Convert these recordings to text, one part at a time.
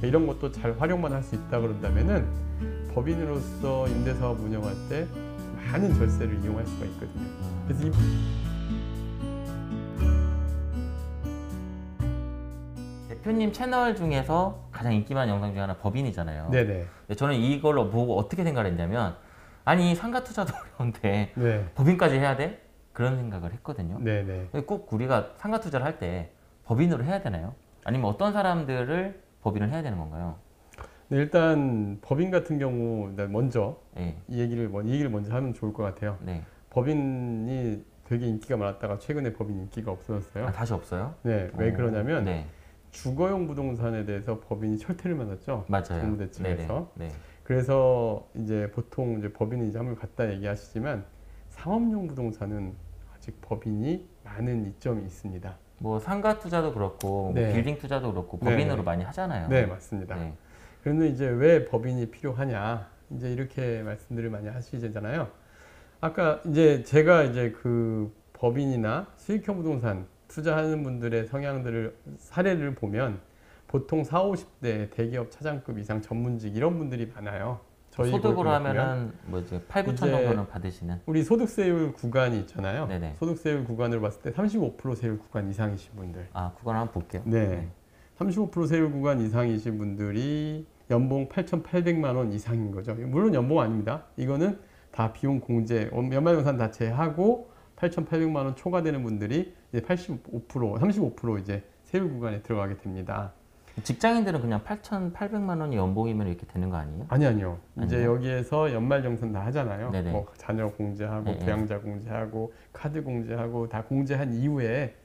이런 것도 잘 활용만 할 수 있다 그런다면은 법인으로서 임대사업 운영할 때 많은 절세를 이용할 수가 있거든요. 그래서 대표님 채널 중에서 가장 인기 많은 영상 중에 하나 법인이잖아요. 네네. 저는 이걸로 보고 어떻게 생각을 했냐면, 아니 상가 투자도 어려운데 네. 법인까지 해야 돼? 그런 생각을 했거든요. 네네. 꼭 우리가 상가 투자를 할 때 법인으로 해야 되나요? 아니면 어떤 사람들을 법인을 해야 되는 건가요? 네, 일단 법인 같은 경우 먼저 네. 이 얘기를 먼저 하면 좋을 것 같아요. 네. 법인이 되게 인기가 많았다가 최근에 법인 인기가 없어졌어요. 아, 다시 없어요? 네, 왜 그러냐면 네. 주거용 부동산에 대해서 법인이 철퇴를 맞았죠. 맞아요. 정부 대책에서. 네. 그래서 이제 보통 이제 법인이 이제 한번 갖다 얘기하시지만 상업용 부동산은 아직 법인이 많은 이점이 있습니다. 뭐 상가 투자도 그렇고 네. 뭐 빌딩 투자도 그렇고 네. 법인으로 많이 하잖아요. 네, 맞습니다. 네. 그런데 이제 왜 법인이 필요하냐 이제 이렇게 말씀들을 많이 하시잖아요. 아까 이제 제가 이제 그 법인이나 수익형 부동산 투자하는 분들의 성향들을 사례를 보면 보통 40, 50대 대기업 차장급 이상 전문직 이런 분들이 많아요. 저희 소득으로 하면은 뭐 이제 8, 9천 정도는 받으시는. 우리 소득세율 구간이 있잖아요. 네네. 소득세율 구간을 봤을 때 35% 세율 구간 이상이신 분들. 아, 그건 한번 볼게요. 네. 35% 세율 구간 이상이신 분들이 연봉 8,800만 원 이상인 거죠. 물론 연봉 아닙니다. 이거는 다 비용 공제, 연말정산 다 제하고 8,800만 원 초과되는 분들이 이제 35% 이제 세율 구간에 들어가게 됩니다. 직장인들은 그냥 8,800만 원이 연봉이면 이렇게 되는 거 아니에요? 아니요. 이제 아니요? 여기에서 연말정산 다 하잖아요. 네네. 뭐 자녀 공제하고 네네. 부양자 공제하고 카드 공제하고 다 공제한 이후에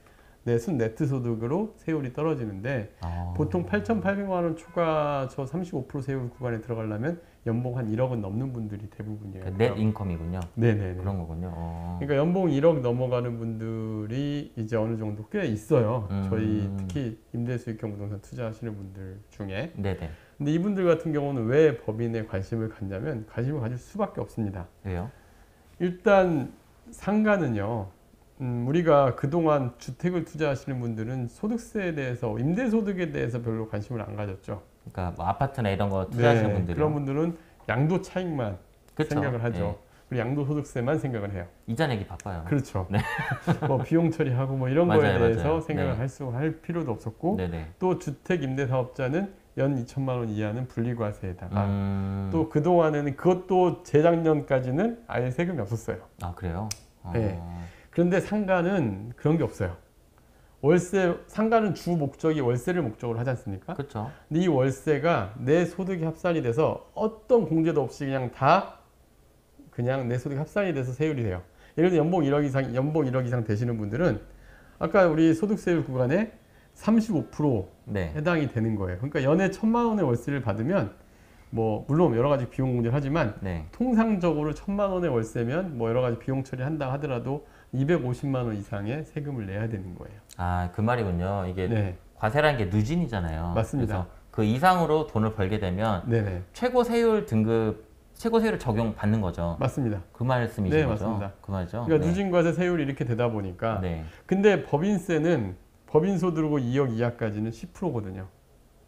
내 네트 소득으로 세율이 떨어지는데 보통 8,800만 원 초과 저 35% 세율 구간에 들어가려면 연봉 한 1억은 넘는 분들이 대부분이에요. 넷 인컴이군요. 네네네. 그런 거군요. 그러니까 연봉 1억 넘어가는 분들이 이제 어느 정도 꽤 있어요. 저희 특히 임대 수익형 부동산 투자하시는 분들 중에. 네네. 근데 이분들 같은 경우는 왜 법인에 관심을 갖냐면 관심을 가질 수밖에 없습니다. 왜요? 일단 상가는요. 우리가 그동안 주택을 투자하시는 분들은 소득세에 대해서 임대소득에 대해서 별로 관심을 안 가졌죠. 그러니까 뭐 아파트나 이런 거 투자하시는 네, 분들이 그런 분들은 양도 차익만 그쵸? 생각을 하죠. 네. 그리고 양도소득세만 생각을 해요. 이자 내기 바빠요. 그렇죠. 네. 뭐 비용 처리하고 뭐 이런 맞아요, 거에 대해서 맞아요. 생각을 네. 할 필요도 없었고 네네. 또 주택 임대 사업자는 연 2천만 원 이하는 분리과세에다가 또 그동안에는 그것도 재작년까지는 아예 세금이 없었어요. 아, 그래요? 네. 그런데 상가는 그런 게 없어요. 상가는 주 목적이 월세를 목적으로 하지 않습니까? 그렇죠. 근데 이 월세가 내 소득이 합산이 돼서 어떤 공제도 없이 그냥 내 소득이 합산이 돼서 세율이 돼요. 예를 들어 연봉 1억 이상 되시는 분들은 아까 우리 소득세율 구간에 35% 네. 해당이 되는 거예요. 그러니까 연에 1,000만 원의 월세를 받으면 뭐 물론 여러 가지 비용 공제를 하지만 네. 통상적으로 1,000만 원의 월세면 뭐 여러 가지 비용 처리한다 하더라도 250만 원 이상의 세금을 내야 되는 거예요. 아, 그 말이군요. 이게 네. 과세라는 게 누진이잖아요. 맞습니다. 그래서 그 이상으로 돈을 벌게 되면 네네. 최고 세율 적용받는 거죠. 맞습니다. 그 말씀이신 네, 거죠? 맞습니다. 그 말이죠? 그러니까 네. 누진과세 세율이 이렇게 되다 보니까 네. 근데 법인세는 법인소득으로 2억 이하까지는 10%거든요.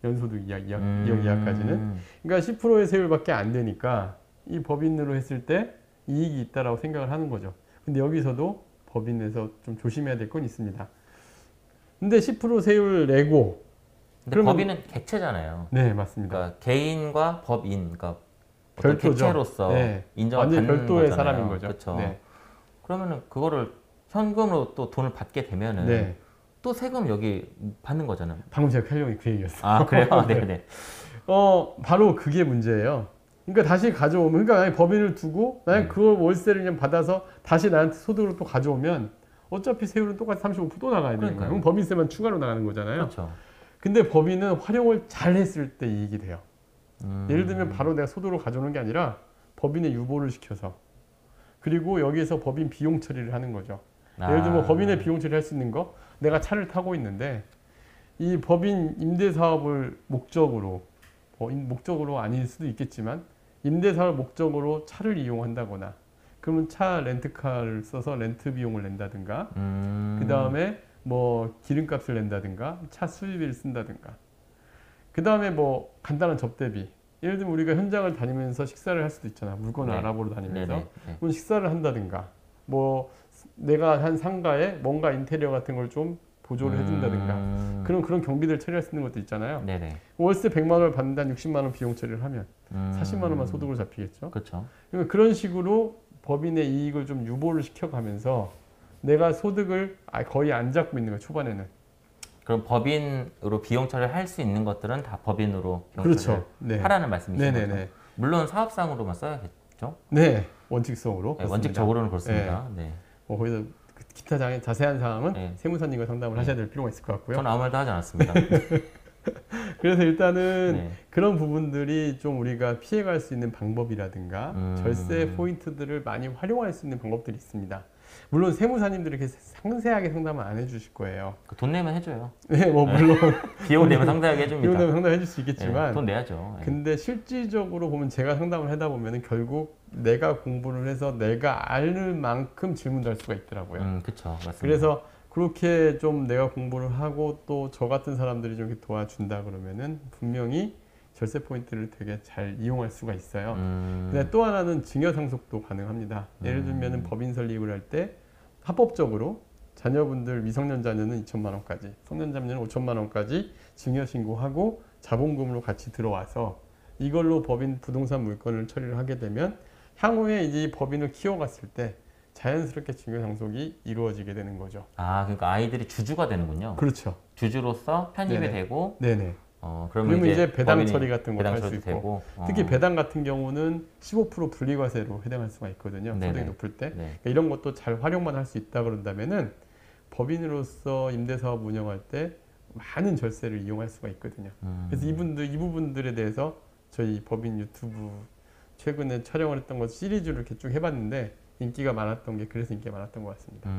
연소득 2억 이하까지는. 그러니까 10%의 세율밖에 안 되니까 이 법인으로 했을 때 이익이 있다라고 생각을 하는 거죠. 근데 여기서도 법인에서 좀 조심해야 될 건 있습니다. 근데 10% 세율 내고 근데 법인은 객체잖아요. 네, 맞습니다. 그러니까 개인과 법인, 그러니까 어떤 별도죠. 객체로서 네. 인정을 완전히 받는 별도의 거잖아요. 사람인 거죠. 그렇죠. 네. 그러면은 그거를 현금으로 또 돈을 받게 되면은 네. 또 세금 여기 받는 거잖아요. 방금 제가 하려고 그 얘기였어요. 아, 그래요? 네네. 바로 그게 문제예요. 그러니까 다시 가져오면, 그러니까 만약에 법인을 두고 만약에 그걸 월세를 그냥 받아서 다시 나한테 소득으로 또 가져오면 어차피 세율은 똑같이 35%또 나가야 되는 거예요. 그럼 법인세만 추가로 나가는 거잖아요. 그렇죠. 근데 법인은 활용을 잘 했을 때 이익이 돼요. 예를 들면 바로 내가 소득으로 가져오는 게 아니라 법인에 유보를 시켜서 그리고 여기에서 법인 비용 처리를 하는 거죠. 예를 들면 법인의 비용 처리할 수 있는 거, 내가 차를 타고 있는데 이 법인 임대 사업을 목적으로 아닐 수도 있겠지만 임대 사업을 목적으로 차를 이용한다거나 그러면 차 렌트카를 써서 렌트 비용을 낸다든가 그 다음에 뭐 기름값을 낸다든가 차 수리비를 쓴다든가 그 다음에 뭐 간단한 접대비. 예를 들면 우리가 현장을 다니면서 식사를 할 수도 있잖아. 물건을 네. 알아보러 다니면서. 네네. 네. 그럼 식사를 한다든가, 뭐 내가 한 상가에 뭔가 인테리어 같은 걸 좀 보조를 해준다든가. 그런 경비들 처리할 수 있는 것도 있잖아요. 네네. 월세 100만 원을 받는데 한 60만 원 비용 처리를 하면 40만 원만 소득으로 잡히겠죠. 그렇죠. 그러니까 그런 식으로 법인의 이익을 좀 유보를 시켜가면서 내가 소득을 거의 안 잡고 있는 거예요. 초반에는. 그럼 법인으로 비용 처리를 할 수 있는 것들은 다 법인으로 비용 그렇죠. 처리를 네. 하라는 말씀이신 거죠? 네네네. 물론 사업상으로만 써야겠죠? 네. 원칙적으로. 네, 그렇습니다. 원칙적으로는 그렇습니다. 네. 뭐 거기서 기타 자세한 사항은 네. 세무사님과 상담을 하셔야 될 필요가 있을 것 같고요. 저는 아무 말도 하지 않았습니다. 그래서 일단은 네. 그런 부분들이 좀 우리가 피해갈 수 있는 방법이라든가 절세 포인트들을 많이 활용할 수 있는 방법들이 있습니다. 물론 세무사님들이 이렇게 상세하게 상담을 안 해주실 거예요. 돈 내면 해줘요. 네, 뭐 물론 비용 내면 상세하게 해줍니다. 비용되면 상담해 줄 수 네, 있겠지만 돈 내야죠. 네. 근데 실질적으로 보면 제가 상담을 하다 보면은 결국 내가 공부를 해서 내가 알 만큼 질문도 할 수가 있더라고요. 그렇죠. 맞습니다. 그래서 그렇게 좀 내가 공부를 하고 또 저 같은 사람들이 좀 이렇게 도와준다 그러면은 분명히 절세 포인트를 되게 잘 이용할 수가 있어요. 근데 또 하나는 증여 상속도 가능합니다. 예를 들면은 법인 설립을 할 때 합법적으로 자녀분들 미성년 자녀는 2천만 원까지, 성년 자녀는 5천만 원까지 증여 신고하고 자본금으로 같이 들어와서 이걸로 법인 부동산 물건을 처리를 하게 되면 향후에 이제 이 법인을 키워갔을 때 자연스럽게 증여 상속이 이루어지게 되는 거죠. 아, 그러니까 아이들이 주주가 되는군요. 그렇죠. 주주로서 편입이 네네. 되고, 네네. 그러면 그러면 이제 배당 법인이 처리 같은 걸 배당 할 수 처리도 있고 되고, 특히 배당 같은 경우는 15% 분리과세로 해당할 수가 있거든요. 네네. 소득이 높을 때. 네. 그러니까 이런 것도 잘 활용만 할 수 있다 그런다면은 법인으로서 임대사업 운영할 때 많은 절세를 이용할 수가 있거든요. 그래서 이 부분들에 대해서 저희 법인 유튜브 최근에 촬영을 했던 것 시리즈로 이렇게 쭉 해봤는데 인기가 많았던 게 그래서 인기가 많았던 것 같습니다.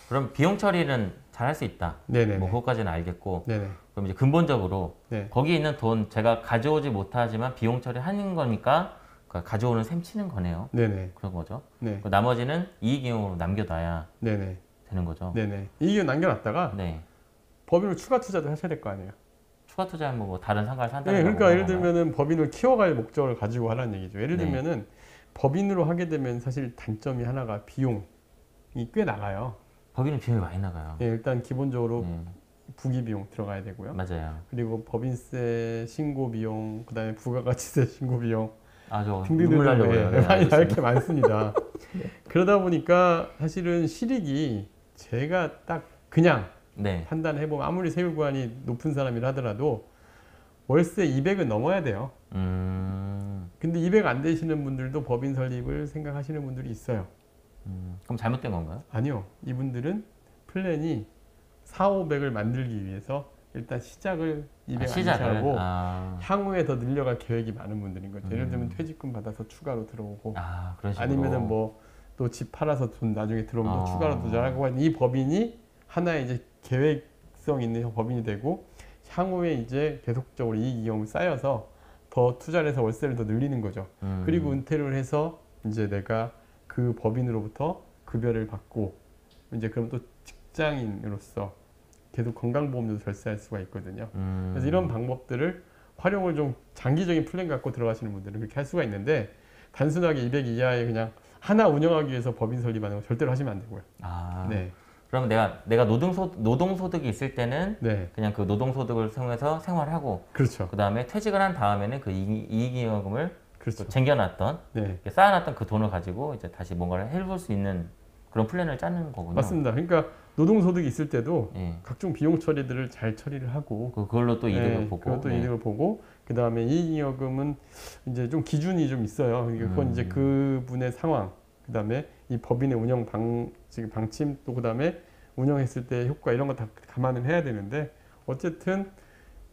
그럼 비용 처리는 잘 할 수 있다. 네네. 뭐 그것까지는 알겠고, 네네. 그럼 이제 근본적으로 네. 거기에 있는 돈 제가 가져오지 못하지만 비용 처리하는 거니까 그러니까 가져오는 셈 치는 거네요. 네네. 그런 거죠. 네. 그 나머지는 이익이용으로 남겨놔야 네네. 되는 거죠. 네네. 이익을 남겨놨다가 네. 법인으로 추가 투자도 하셔야 될 거 아니에요. 추가 투자하면 뭐 다른 상가를 산다는 네, 그러니까 예를 건가요? 들면은 법인을 키워갈 목적을 가지고 하라는 얘기죠. 예를 네. 들면은 법인으로 하게 되면 사실 단점이 하나가 비용이 꽤 나가요. 법인은 비용이 많이 나가요. 예, 일단 기본적으로 네. 부기 비용 들어가야 되고요. 맞아요. 그리고 법인세 신고 비용, 그다음에 부가가치세 신고 비용 저 등등등 눈물 나려고요. 네, 많이 알겠습니다. 이렇게 많습니다. 그러다 보니까 사실은 실익이 제가 딱 그냥 네. 판단해보면 아무리 세율관이 높은 사람이라 하더라도 월세 200은 넘어야 돼요. 근데 200 안 되시는 분들도 법인 설립을 생각하시는 분들이 있어요. 그럼 잘못된 건가요? 아니요. 이분들은 플랜이 4, 500을 만들기 위해서 일단 시작을 200 시작을 하고 향후에 더 늘려갈 계획이 많은 분들인 거죠. 예를 들면 퇴직금 받아서 추가로 들어오고 그런 식으로. 아니면은 뭐 또 집 팔아서 돈 나중에 들어오면 더 추가로 투자하고 이 법인이 하나의 이제 계획성 있는 법인이 되고 향후에 이제 계속적으로 이익 이용이 쌓여서 더 투자를 해서 월세를 더 늘리는 거죠. 그리고 은퇴를 해서 이제 내가 그 법인으로부터 급여를 받고 이제 그럼 또 직장인으로서 계속 건강보험도 절세할 수가 있거든요. 그래서 이런 방법들을 활용을 좀 장기적인 플랜 갖고 들어가시는 분들은 그렇게 할 수가 있는데 단순하게 200 이하에 그냥 하나 운영하기 위해서 법인 설립하는 거 절대로 하시면 안 되고요. 네. 그러면 내가 노동소득이 있을 때는 네. 그냥 그 노동소득을 통해서 생활하고 그렇죠. 그 다음에 퇴직을 한 다음에는 그 이익이익금을 그렇죠. 쟁겨놨던 네. 쌓아놨던 그 돈을 가지고 이제 다시 뭔가를 해볼 수 있는 그런 플랜을 짜는 거군요. 맞습니다. 그러니까 노동소득이 있을 때도 네. 각종 비용 처리들을 잘 처리를 하고 그걸로 또 이득을 보고 그것도 이득을 보고 그 다음에 이익잉여금은 이제 좀 기준이 좀 있어요. 그건 이제 그분의 상황, 그 다음에 이 법인의 운영 방침 또 그 다음에 운영했을 때 효과 이런 거 다 감안을 해야 되는데 어쨌든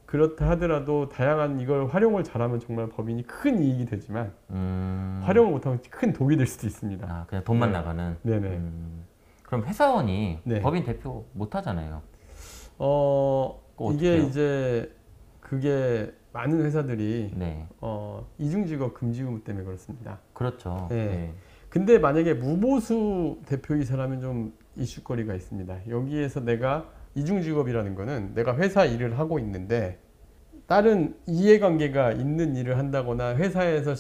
그렇다 하더라도 다양한 이걸 활용을 잘하면 정말 법인이 큰 이익이 되지만 활용을 못하면 큰 독이 될 수도 있습니다. 그냥 돈만 네. 나가는. 네네. 그럼 회사원이 네. 법인 대표 못 하잖아요. 이게 어떡해요? 이제 그게 많은 회사들이 네. 이중직업 금지 의무 때문에 그렇습니다. 그렇죠. 네. 네. 근데 만약에 무보수 대표이사라면 좀 이슈거리가 있습니다. 여기에서 내가 이중직업이라는 거는 내가 회사 일을 하고 있는데 다른 이해관계가 있는 일을 한다거나 회사에서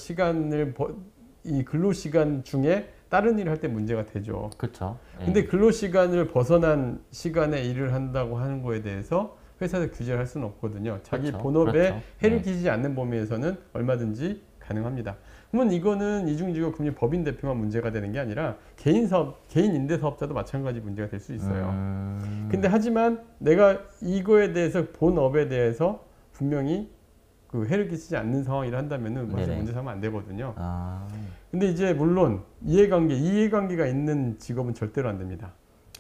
이 근로시간 중에 다른 일을 할 때 문제가 되죠. 그렇죠. 예. 근데 근로시간을 벗어난 시간에 일을 한다고 하는 거에 대해서 회사에서 규제를 할 수는 없거든요. 자기 그렇죠. 본업에 그렇죠. 해를 네. 끼치지 않는 범위에서는 얼마든지 가능합니다. 그러면 이거는 이중직업금지 법인 대표만 문제가 되는 게 아니라 개인 임대사업자도 마찬가지 문제가 될 수 있어요. 근데 하지만 내가 이거에 대해서 본업에 대해서 분명히 그 해를 끼치지 않는 상황이라 한다면은 사실 네네. 문제 삼으면 안 되거든요. 아, 근데 이제 물론 이해관계가 있는 직업은 절대로 안 됩니다.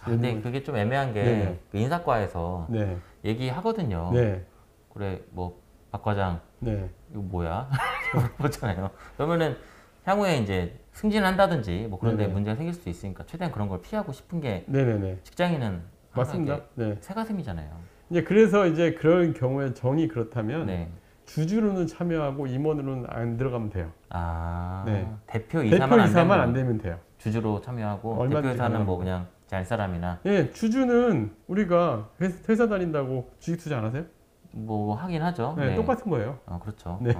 근데 그게 좀 애매한 게 네네. 그 인사과에서 네, 얘기하거든요. 네, 그래 뭐 박 과장 네, 이거 뭐야? 물어보잖아요. 그러면은 향후에 이제 승진한다든지 뭐 그런 데 네네. 문제가 생길 수도 있으니까 최대한 그런 걸 피하고 싶은 게 네, 네, 네, 직장인은 항상 맞습니다. 이렇게 네. 새가슴이잖아요. 이제 그래서 이제 그런 경우에 정이 그렇다면 네. 주주로는 참여하고 임원으로는 안 들어가면 돼요. 아, 네. 대표 대표 이사만 이사만 안 안 되면 되면 돼요. 주주로 참여하고 대표 얼마든지 이사는 뭐 가능합니다. 그냥 잘 사람이나 예, 주주는 우리가 회사 다닌다고 주식 투자 안 하세요? 뭐 하긴 하죠. 네, 똑같은 거예요. 그렇죠. 네.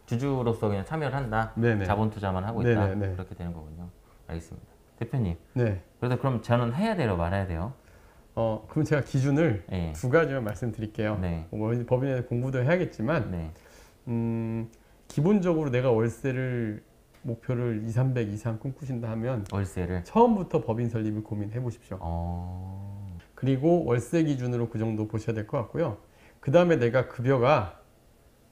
주주로서 그냥 참여를 한다. 네네. 자본 투자만 하고 있다. 네네네. 그렇게 되는 거군요. 알겠습니다. 대표님. 네. 그래서 그럼 저는 해야 돼요, 말아야 돼요? 그럼 제가 기준을 네. 두 가지만 말씀드릴게요. 네. 뭐 법인에 공부도 해야겠지만, 네. 기본적으로 내가 월세를 목표를 2, 300 이상 꿈꾸신다 하면 월세를. 처음부터 법인 설립을 고민해 보십시오. 그리고 월세 기준으로 그 정도 보셔야 될 것 같고요. 그 다음에 내가 급여가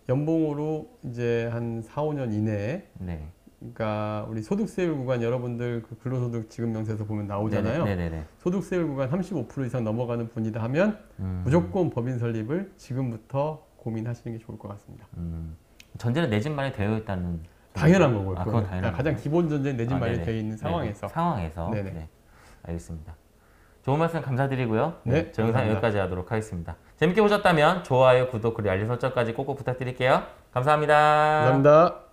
연봉으로 이제 한 4, 5년 이내에, 네. 그러니까 우리 소득세율 구간 여러분들 그 근로소득 지급명세서 보면 나오잖아요. 네네네. 소득세율 구간 35% 이상 넘어가는 분이다 하면 무조건 법인 설립을 지금부터 고민하시는 게 좋을 것 같습니다. 전제는 내 집 마련이 되어 있다는. 당연한 거고요. 그건 당연한 가장 거고. 기본 전제는 내 집 마련이 네네. 되어 있는 네네. 상황에서. 상황에서. 네네. 네. 알겠습니다. 좋은 말씀 감사드리고요. 네, 저 영상 감사합니다. 여기까지 하도록 하겠습니다. 재밌게 보셨다면 좋아요, 구독, 그리고 알림 설정까지 꼭꼭 부탁드릴게요. 감사합니다. 감사합니다.